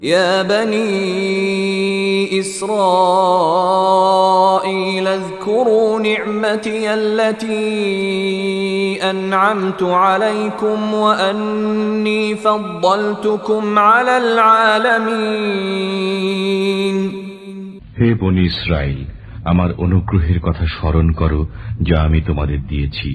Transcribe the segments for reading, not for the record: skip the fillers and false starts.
يا بني إسرائيل اذكروا نعمتي التي أنعمت عليكم وأني فضلتكم على العالمين হে বনি ইসরাইল, আমার অনুগ্রহের কথা স্মরণ করো যা আমি তোমাদের দিয়েছি।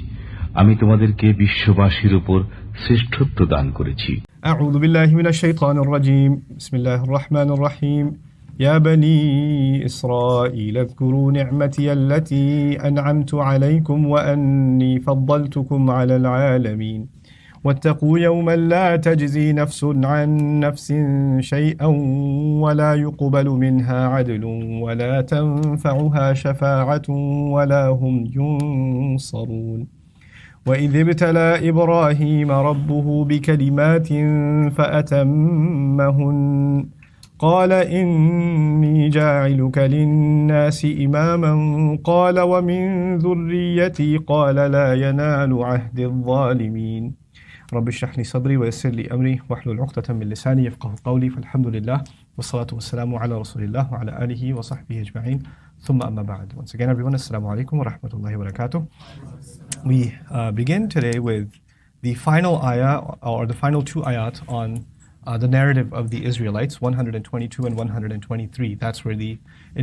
আমি তোমাদেরকে বিশ্ববাসীর উপর শ্রেষ্ঠত্ব দান করেছি। أعوذ بالله من الشيطان الرجيم. بسم الله الرحمن الرحيم. يا بني إسرائيل اذكروا نعمتي التي أنعمت عليكم وأني فضلتكم على العالمين واتقوا يوما لا تجزي نفس عن نفس شيئا ولا يقبل منها عدل ولا تنفعها شفاعة ولا هم ينصرون وإذ ابتلى إبراهيم ربه بكلمات فأتمهن قال إني جاعلك للناس إماما قال ومن ذريتي قال لا ينال عهد الظالمين رب اشرح لي صدري ويسر لي أمري واحلل عقدة من لساني يفقهوا قولي فالحمد لله والصلاة والسلام على رسول الله وعلى آله وصحبه أجمعين ثم أما بعد. Once again everyone, assalamu alaikum wa rahmatullahi wa barakatuh. We begin today with the final ayah, or the final two ayat on the narrative of the Israelites, 122 and 123. That's where the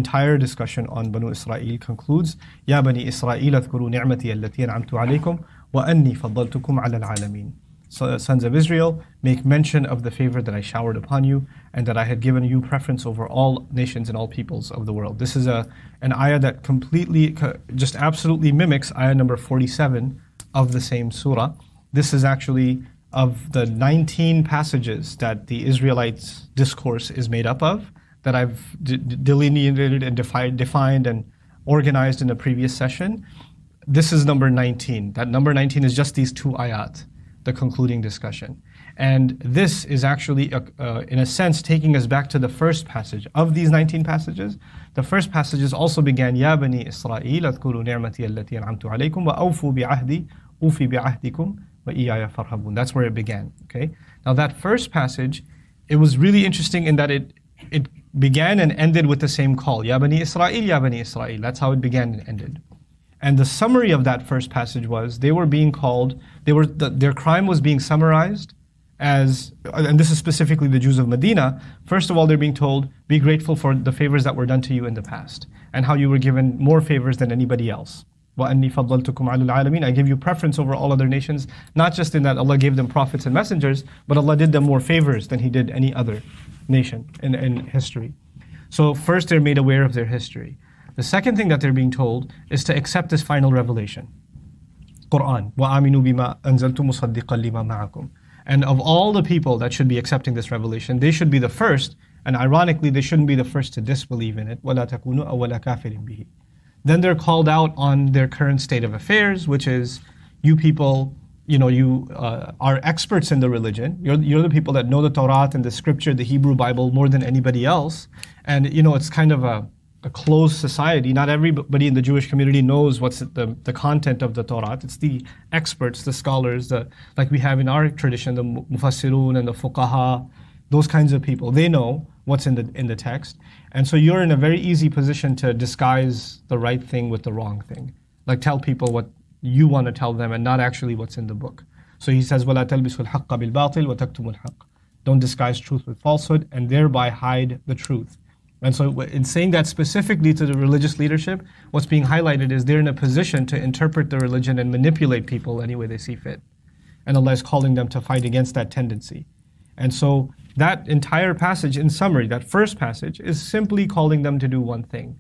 entire discussion on Banu Israel concludes. Ya Bani Israel adhkuru ni'mati allati an'amtu alaykum wa anni faddaltukum ala al-alamin. So, sons of Israel, make mention of the favor that I showered upon you, and that I had given you preference over all nations and all peoples of the world. This is an ayah that completely, just absolutely mimics ayah number 47 of the same surah. This is actually of the 19 passages that the Israelites' discourse is made up of, that I've delineated and defined and organized in a previous session. This is number 19. That number 19 is just these two ayat, the concluding discussion. And this is actually, in a sense, taking us back to the first passage. Of these 19 passages, the first passages also began, Ya Bani Israel, adhkuru ni'mati allati an'amtu alaykum wa awfu bi'ahdi, ufi bi'ahdikum wa iyaya farhabun. That's where it began, okay? Now that first passage, it was really interesting in that it began and ended with the same call. Ya Bani Israel, Ya Bani Israel. That's how it began and ended. And the summary of that first passage was they were being called, their crime was being summarized as, and this is specifically the Jews of Medina, first of all they're being told, be grateful for the favors that were done to you in the past, and how you were given more favors than anybody else. وَأَنِّي فَضَّلْتُكُمْ عَلَى الْعَالَمِينَ. I give you preference over all other nations, not just in that Allah gave them prophets and messengers, but Allah did them more favors than He did any other nation in history. So first they're made aware of their history. The second thing that they're being told is to accept this final revelation. Quran. وَآمِنُوا بِمَا أَنزَلْتُ مُصَدِّقًا لِمَا مَعَكُمْ. And of all the people that should be accepting this revelation, they should be the first, and ironically they shouldn't be the first to disbelieve in it. وَلَا تَكُونُوا أَوَّلَ كَافِرٍ بِهِ. Then they're called out on their current state of affairs, which is, you people, you are experts in the religion. You're the people that know the Torah and the scripture, the Hebrew Bible, more than anybody else. And it's kind of a closed society. Not everybody in the Jewish community knows what's the content of the Torah. It's the experts, the scholars, like we have in our tradition, the mufassirun and the fuqaha, those kinds of people. They know what's in the text. And so you're in a very easy position to disguise the right thing with the wrong thing. Like tell people what you want to tell them and not actually what's in the book. So he says, وَلَا تَلْبِسُوا الْحَقَّ بِالْبَاطِلِ وَتَكْتُمُوا الْحَقَّ. Don't disguise truth with falsehood and thereby hide the truth. And so in saying that specifically to the religious leadership, what's being highlighted is they're in a position to interpret the religion and manipulate people any way they see fit. And Allah is calling them to fight against that tendency. And so that entire passage, in summary, that first passage, is simply calling them to do one thing.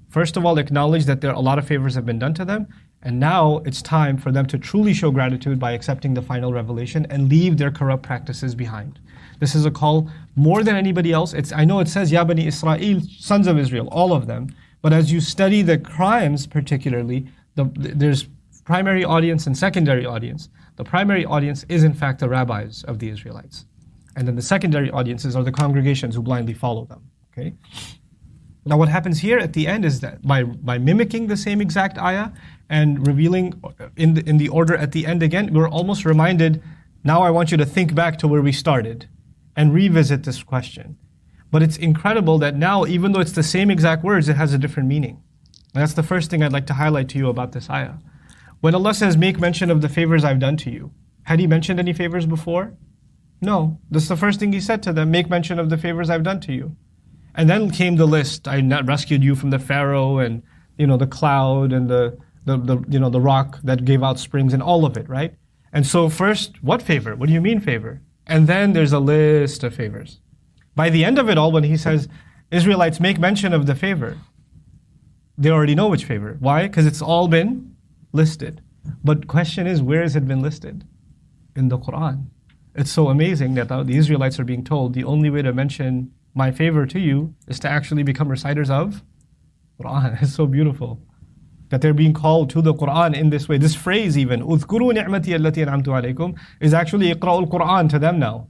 First of all, acknowledge that a lot of favors have been done to them, and now it's time for them to truly show gratitude by accepting the final revelation and leave their corrupt practices behind. This is a call more than anybody else. I know it says, Ya Bani Israel, sons of Israel, all of them, but as you study the crimes particularly, there's primary audience and secondary audience. The primary audience is in fact the rabbis of the Israelites. And then the secondary audiences are the congregations who blindly follow them. Okay. Now what happens here at the end is that by mimicking the same exact ayah and revealing in the order at the end again, we're almost reminded, now I want you to think back to where we started and revisit this question. But it's incredible that now, even though it's the same exact words, it has a different meaning. And that's the first thing I'd like to highlight to you about this ayah. When Allah says, make mention of the favors I've done to you, had He mentioned any favors before? No. This is the first thing He said to them, make mention of the favors I've done to you. And then came the list. I rescued you from the Pharaoh and the cloud and the rock that gave out springs and all of it, right? And so first, what favor? What do you mean favor? And then there's a list of favors. By the end of it all, when He says, Israelites, make mention of the favor, they already know which favor. Why? Because it's all been listed. But question is, where has it been listed? In the Quran. It's so amazing that the Israelites are being told the only way to mention my favor to you is to actually become reciters of Quran. It's so beautiful that they're being called to the Quran in this way. This phrase even, اذكروا نعمتي التي أنعمت عليكم, is actually اقرأوا القرآن to them now.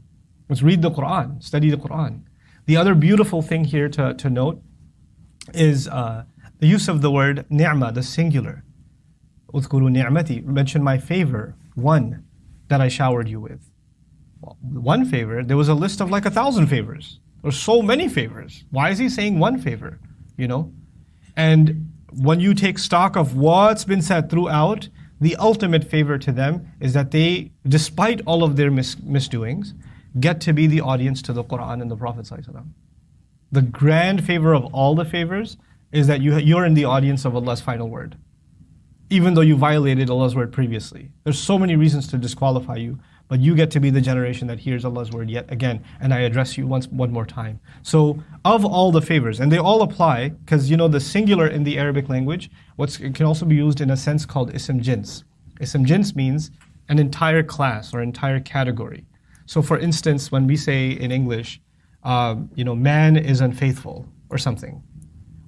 Let's read the Quran, study the Quran. The other beautiful thing here to note is the use of the word ni'mah, the singular. اذكروا نعمتي, mention my favor, one, that I showered you with. Well, one favor, there was a list of like 1,000 favors. There's so many favors. Why is He saying one favor? And when you take stock of what's been said throughout, the ultimate favor to them is that they, despite all of their misdoings, get to be the audience to the Quran and the Prophet ﷺ. The grand favor of all the favors is that you're in the audience of Allah's final word, even though you violated Allah's word previously. There's so many reasons to disqualify you, but you get to be the generation that hears Allah's word yet again. And I address you one more time. So of all the favors, and they all apply, because the singular in the Arabic language, it can also be used in a sense called ism jins. Ism jins means an entire class or entire category. So for instance, when we say in English, man is unfaithful or something,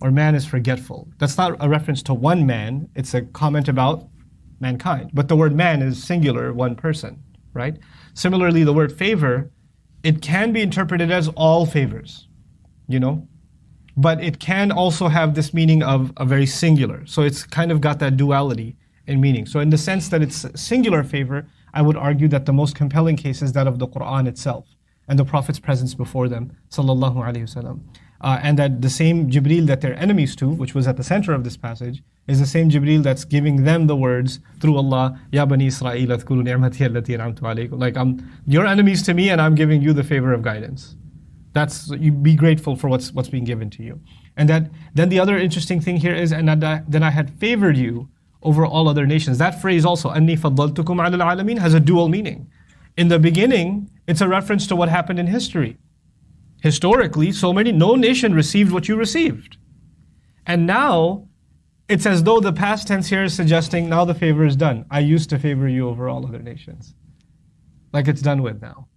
or man is forgetful, that's not a reference to one man, it's a comment about mankind. But the word man is singular, one person. Right? Similarly, the word favor, it can be interpreted as all favors, but it can also have this meaning of a very singular. So it's kind of got that duality in meaning. So in the sense that it's a singular favor, I would argue that the most compelling case is that of the Quran itself and the Prophet's presence before them, sallallahu alaihi wasallam. And that the same Jibreel that they're enemies to, which was at the center of this passage, is the same Jibreel that's giving them the words through Allah, Ya Bani Israel, adhkuru ni'mati allati an'amtu alaykum. Like, you're enemies to me and I'm giving you the favor of guidance. You be grateful for what's being given to you. And then the other interesting thing here is, then I had favored you over all other nations. That phrase also, أَنِّي فَضَّلْتُكُمْ عَلَى الْعَالَمِينَ, has a dual meaning. In the beginning, it's a reference to what happened in history. Historically, no nation received what you received. And now, it's as though the past tense here is suggesting now the favor is done. I used to favor you over all other nations. Like it's done with now.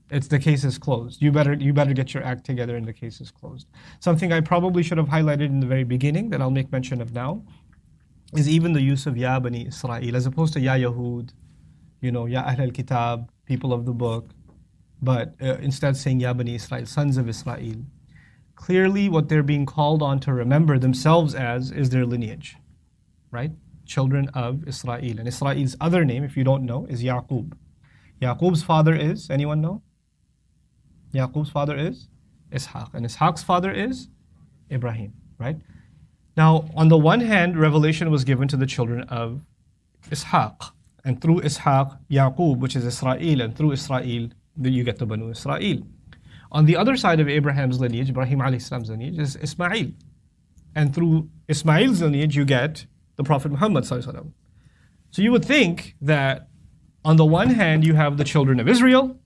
The case is closed. You better get your act together and the case is closed. Something I probably should have highlighted in the very beginning that I'll make mention of now is even the use of Ya Bani Israel as opposed to Ya Yahud, Ya Ahl al-Kitab, people of the book, but instead saying Ya Bani Israel, sons of Israel. Clearly what they're being called on to remember themselves as is their lineage, right? Children of Israel. And Israel's other name, if you don't know, is Yaqub. Yaqub's father is, anyone know? Yaqub's father is Ishaq. And Ishaq's father is Ibrahim, right? Now, on the one hand, revelation was given to the children of Ishaq. And through Ishaq, Yaqub, which is Israel, and through Israel, you get the Banu Israel. On the other side of Abraham's lineage, Ibrahim alayhi salam's lineage, is Ismail. And through Ismail's lineage, you get the Prophet Muhammad sallallahu alaihi wasallam. So you would think that on the one hand, you have the children of Israel,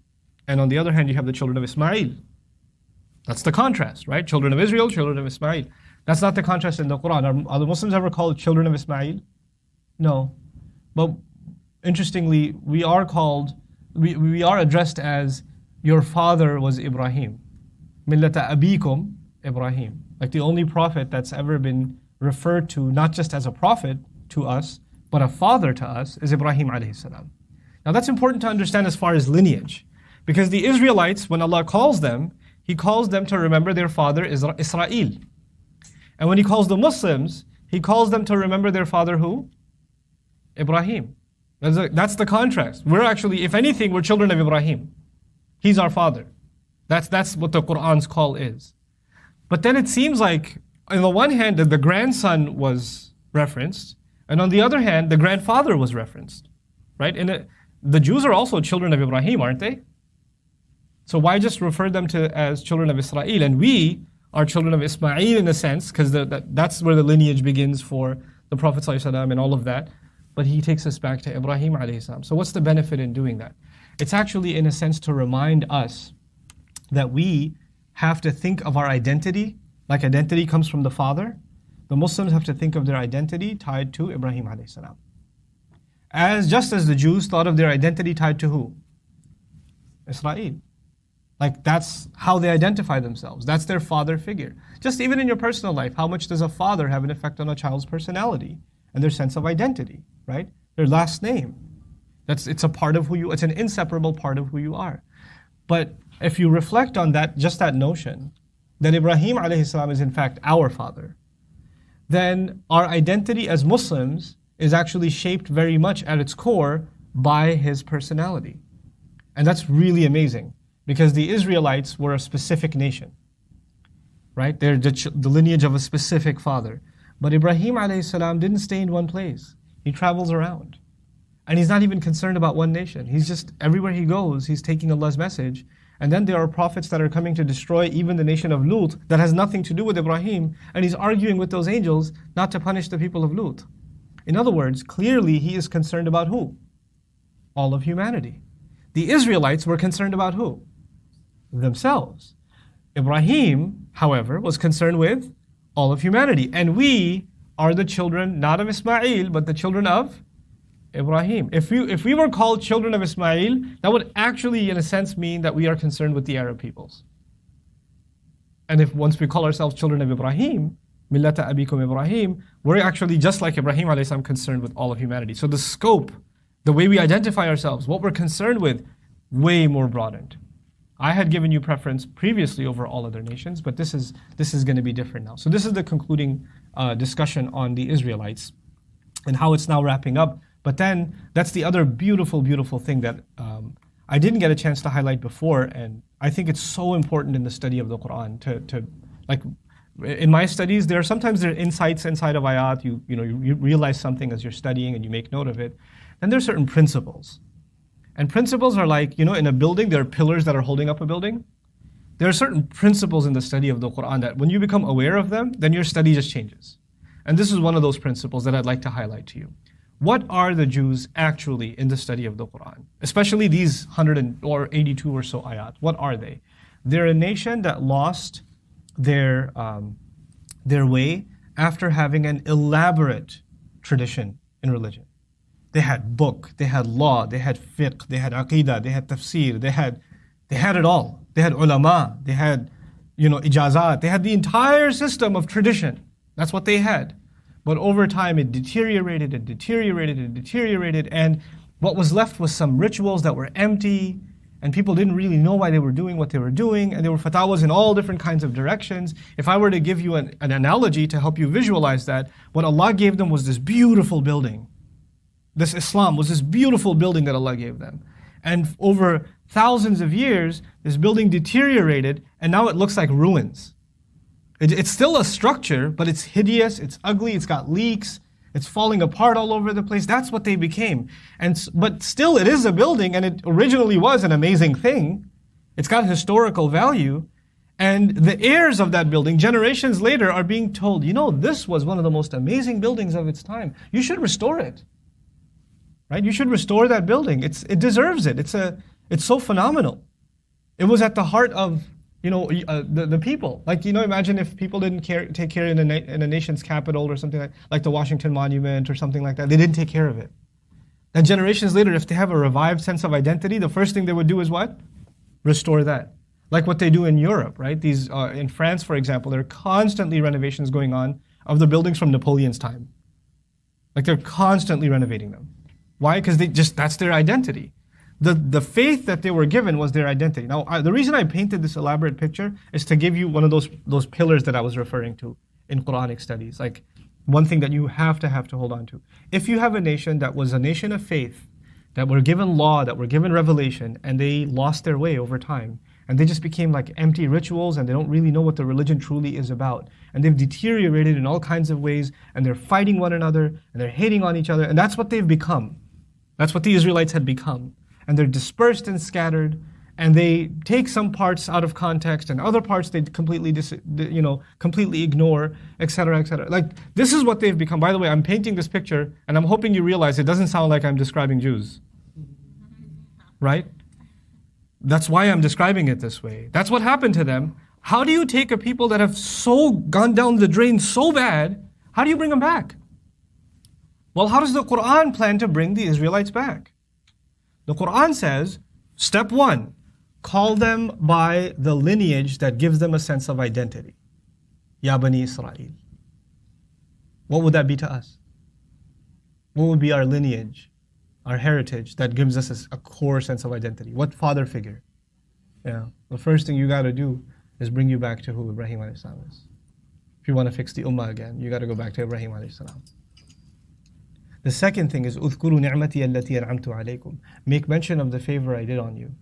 and on the other hand, you have the children of Ismail. That's the contrast, right? Children of Israel, children of Ismail. That's not the contrast in the Quran. Are the Muslims ever called children of Ismail? No. But interestingly, we are addressed as your father was Ibrahim. Millata abikum Ibrahim. Like the only prophet that's ever been referred to, not just as a prophet to us, but a father to us, is Ibrahim alayhi salam. Now that's important to understand as far as lineage. Because the Israelites, when Allah calls them, He calls them to remember their father Israel. And when He calls the Muslims, He calls them to remember their father who? Ibrahim. That's the contrast. We're actually, if anything, we're children of Ibrahim. He's our father. That's what the Qur'an's call is. But then it seems like, on the one hand, the grandson was referenced, and on the other hand, the grandfather was referenced, right? And the Jews are also children of Ibrahim, aren't they? So why just refer them to as children of Israel? And we are children of Ismail in a sense, because that's where the lineage begins for the Prophet ﷺ and all of that. But he takes us back to Ibrahim alayhi salam. So what's the benefit in doing that? It's actually, in a sense, to remind us that we have to think of our identity, like identity comes from the father. The Muslims have to think of their identity tied to Ibrahim alayhi salam. Just as the Jews thought of their identity tied to who? Israel. Like that's how they identify themselves. That's their father figure. Just even in your personal life, how much does a father have an effect on a child's personality and their sense of identity, right? Their last name. It's a part of who you, it's an inseparable part of who you are. But if you reflect on that, just that notion, that Ibrahim alayhi salam is in fact our father, then our identity as Muslims is actually shaped very much at its core by his personality. And that's really amazing, because the Israelites were a specific nation, right? They're the lineage of a specific father. But Ibrahim alayhi salam didn't stay in one place. He travels around. And he's not even concerned about one nation. He's just, everywhere he goes, he's taking Allah's message. And then there are prophets that are coming to destroy even the nation of Lut that has nothing to do with Ibrahim. And he's arguing with those angels not to punish the people of Lut. In other words, clearly he is concerned about who? All of humanity. The Israelites were concerned about who? Themselves. Ibrahim, however, was concerned with all of humanity. And we are the children, not of Ismail, but the children of Ibrahim. If we were called children of Ismail, that would actually, in a sense, mean that we are concerned with the Arab peoples. And if once we call ourselves children of Ibrahim, Millata Abikum Ibrahim, we're actually just like Ibrahim alayhi salam, concerned with all of humanity. So the scope, the way we identify ourselves, what we're concerned with, way more broadened. I had given you preference previously over all other nations, but this is going to be different now. So this is the concluding discussion on the Israelites and how it's now wrapping up. But then that's the other beautiful, beautiful thing that I didn't get a chance to highlight before, and I think it's so important in the study of the Quran to like in my studies, there are insights inside of ayat. You realize something as you're studying and you make note of it. Then there are certain principles. And principles are like, in a building, there are pillars that are holding up a building. There are certain principles in the study of the Quran that when you become aware of them, then your study just changes. And this is one of those principles that I'd like to highlight to you. What are the Jews actually in the study of the Quran? Especially these 182 or so ayat. What are they? They're a nation that lost their way after having an elaborate tradition in religion. They had book, they had law, they had fiqh, they had aqidah, they had tafsir, they had it all. They had ulama, they had ijazat, they had the entire system of tradition. That's what they had. But over time it deteriorated, and what was left was some rituals that were empty, and people didn't really know why they were doing what they were doing, and there were fatwas in all different kinds of directions. If I were to give you an analogy to help you visualize that, what Allah gave them was this beautiful building. This Islam was this beautiful building that Allah gave them. And over thousands of years, this building deteriorated, and now it looks like ruins. It's still a structure, but it's hideous, it's ugly, it's got leaks, it's falling apart all over the place. That's what they became. But still, it is a building, and it originally was an amazing thing. It's got historical value. And the heirs of that building, generations later, are being told, this was one of the most amazing buildings of its time. You should restore it. Right? You should restore that building. It deserves it. It's so phenomenal. It was at the heart of the people. Like imagine if people didn't take care in a nation's capital or something like the Washington Monument or something like that. They didn't take care of it. And generations later, if they have a revived sense of identity, the first thing they would do is what? Restore that. Like what they do in Europe, right? These in France, for example, there are constantly renovations going on of the buildings from Napoleon's time. Like they're constantly renovating them. Why? Because that's their identity. The faith that they were given was their identity. Now, the reason I painted this elaborate picture is to give you one of those pillars that I was referring to in Quranic studies. Like one thing that you have to hold on to. If you have a nation that was a nation of faith, that were given law, that were given revelation, and they lost their way over time, and they just became like empty rituals, and they don't really know what the religion truly is about. And they've deteriorated in all kinds of ways, and they're fighting one another, and they're hating on each other, and that's what they've become. That's what the Israelites had become. And they're dispersed and scattered, and they take some parts out of context, and other parts they completely completely ignore, etc., etc. Like, this is what they've become. By the way, I'm painting this picture, and I'm hoping you realize it doesn't sound like I'm describing Jews. Right? That's why I'm describing it this way. That's what happened to them. How do you take a people that have so gone down the drain so bad, how do you bring them back? Well, how does the Quran plan to bring the Israelites back? The Quran says, step one, call them by the lineage that gives them a sense of identity. Ya Bani Israel. What would that be to us? What would be our lineage, our heritage that gives us a core sense of identity? What father figure? Yeah. The first thing you got to do is bring you back to who Ibrahim alayhi salam is. If you want to fix the ummah again, you got to go back to Ibrahim alayhi salam. The second thing is اذكروا نعمتي التي أنعمت عليكم. Make mention of the favor I did on you.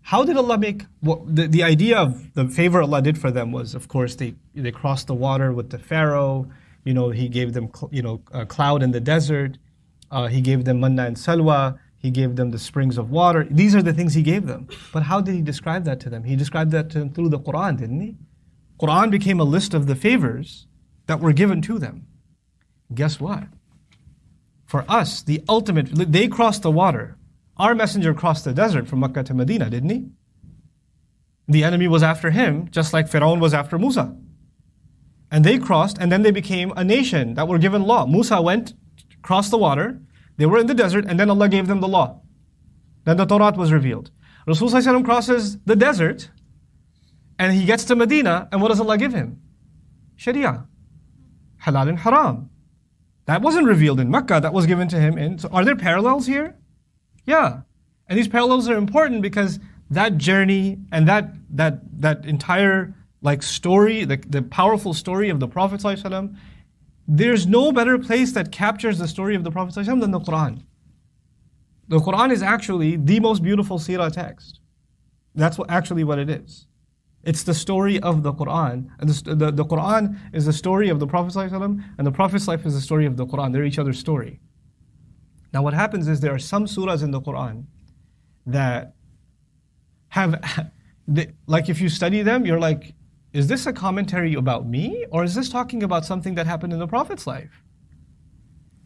How did Allah make, the idea of the favor Allah did for them was, of course, they crossed the water with the Pharaoh. He gave them a cloud in the desert. He gave them manna and salwa. He gave them the springs of water. These are the things He gave them. But how did He describe that to them? He described that to them through the Quran, didn't He? Quran became a list of the favors that were given to them. Guess what? For us, the ultimate, they crossed the water. Our messenger crossed the desert from Makkah to Medina, didn't he? The enemy was after him, just like Pharaoh was after Musa. And they crossed, and then they became a nation that were given law. Musa went, crossed the water, they were in the desert, and then Allah gave them the law. Then the Torah was revealed. Rasulullah crosses the desert, and he gets to Medina, and what does Allah give him? Sharia. Halal and haram. That wasn't revealed in Makkah, that was given to him. So are there parallels here? Yeah. And these parallels are important because that journey and that entire story, the powerful story of the Prophet ﷺ, there's no better place that captures the story of the Prophet ﷺ than the Quran. The Quran is actually the most beautiful seerah text. That's actually what it is. It's the story of the Quran. And the Quran is the story of the Prophet ﷺ, and the Prophet's life is the story of the Quran. They're each other's story. Now what happens is there are some surahs in the Quran that have, if you study them, you're like, is this a commentary about me? Or is this talking about something that happened in the Prophet's life?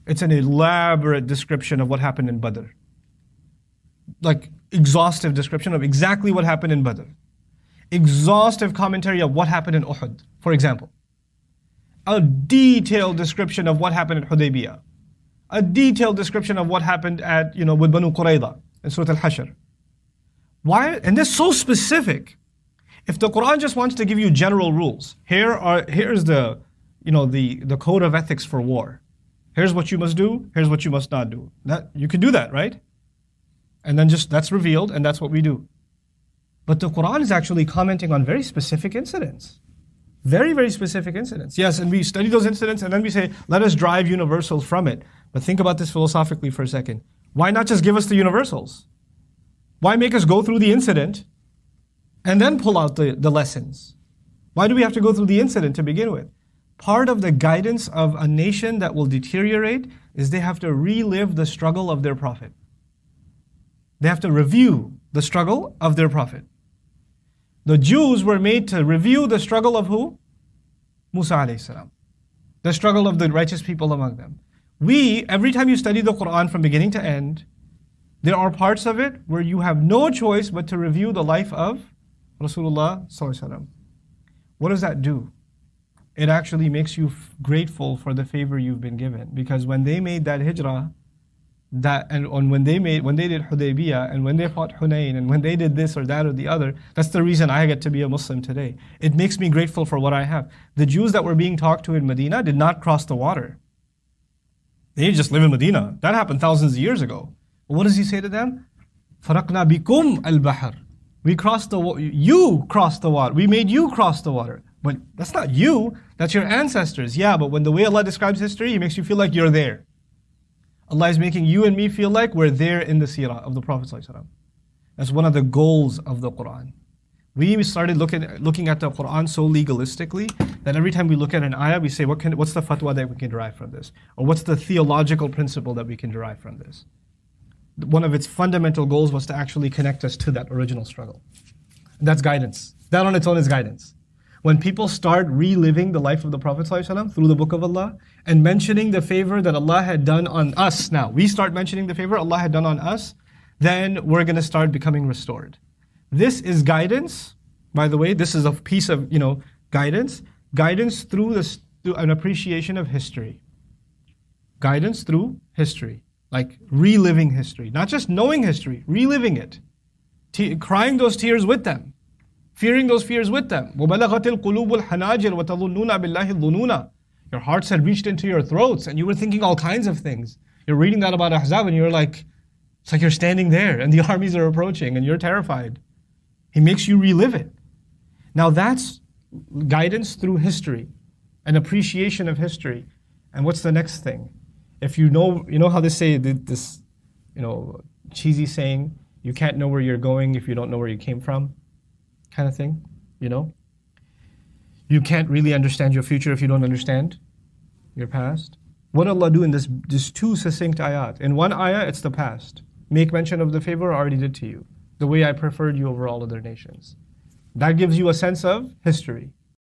It's an elaborate description of what happened in Badr. Exhaustive description of exactly what happened in Badr. Exhaustive commentary of what happened in Uhud, for example. A detailed description of what happened in Hudaybiyah. A detailed description of what happened with Banu Qurayza in Surah Al-Hashr. Why? And this is so specific. If the Quran just wants to give you general rules, here's the code of ethics for war. Here's what you must do, here's what you must not do. That you could do that, right? And then that's revealed, and that's what we do. But the Quran is actually commenting on very specific incidents. Very, very specific incidents. Yes, and we study those incidents, and then we say, let us drive universals from it. But think about this philosophically for a second. Why not just give us the universals? Why make us go through the incident and then pull out the lessons? Why do we have to go through the incident to begin with? Part of the guidance of a nation that will deteriorate is they have to relive the struggle of their prophet. They have to review the struggle of their prophet. The Jews were made to review the struggle of who? Musa alayhi salam. The struggle of the righteous people among them. Every time you study the Quran from beginning to end, there are parts of it where you have no choice but to review the life of Rasulullah sallallahu alaihi wasallam. What does that do? It actually makes you grateful for the favor you've been given. Because when they made that hijrah, when they did Hudaybiyah, and when they fought Hunayn, and when they did this or that or the other, that's the reason I get to be a Muslim today. It makes me grateful for what I have. The Jews that were being talked to in Medina did not cross the water. They just live in Medina. That happened thousands of years ago. What does He say to them? فَرَقْنَا بِكُمْ الْبَحَرِ. We crossed the water. You crossed the water. We made you cross the water. But that's not you. That's your ancestors. Yeah, but when the way Allah describes history, He makes you feel like you're there. Allah is making you and me feel like we're there in the seerah of the Prophet ﷺ. That's one of the goals of the Quran. We started looking at the Quran so legalistically that every time we look at an ayah, we say, what's the fatwa that we can derive from this? Or what's the theological principle that we can derive from this? One of its fundamental goals was to actually connect us to that original struggle. That's guidance. That on its own is guidance. When people start reliving the life of the Prophet ﷺ through the Book of Allah and mentioning the favor that Allah had done on us, now we start mentioning the favor Allah had done on us, then we're going to start becoming restored. This is guidance, by the way. This is a piece of guidance. Guidance through an appreciation of history. Guidance through history, like reliving history, not just knowing history, reliving it, crying those tears with them, fearing those fears with them. وَبَلَغَتِ الْقُلُوبُ الْحَنَاجِرَ وَتَظُنُّونَ بِاللَّهِ الظُّنُونَ. Your hearts had reached into your throats and you were thinking all kinds of things. You're reading that about Ahzab and you're like, it's like you're standing there and the armies are approaching and you're terrified. He makes you relive it. Now that's guidance through history, an appreciation of history. And what's the next thing? If you know how they say this, cheesy saying, you can't know where you're going if you don't know where you came from, kind of thing, You can't really understand your future if you don't understand your past. What did Allah do in this two succinct ayat? In one ayah, it's the past. Make mention of the favor I already did to you, the way I preferred you over all other nations. That gives you a sense of history.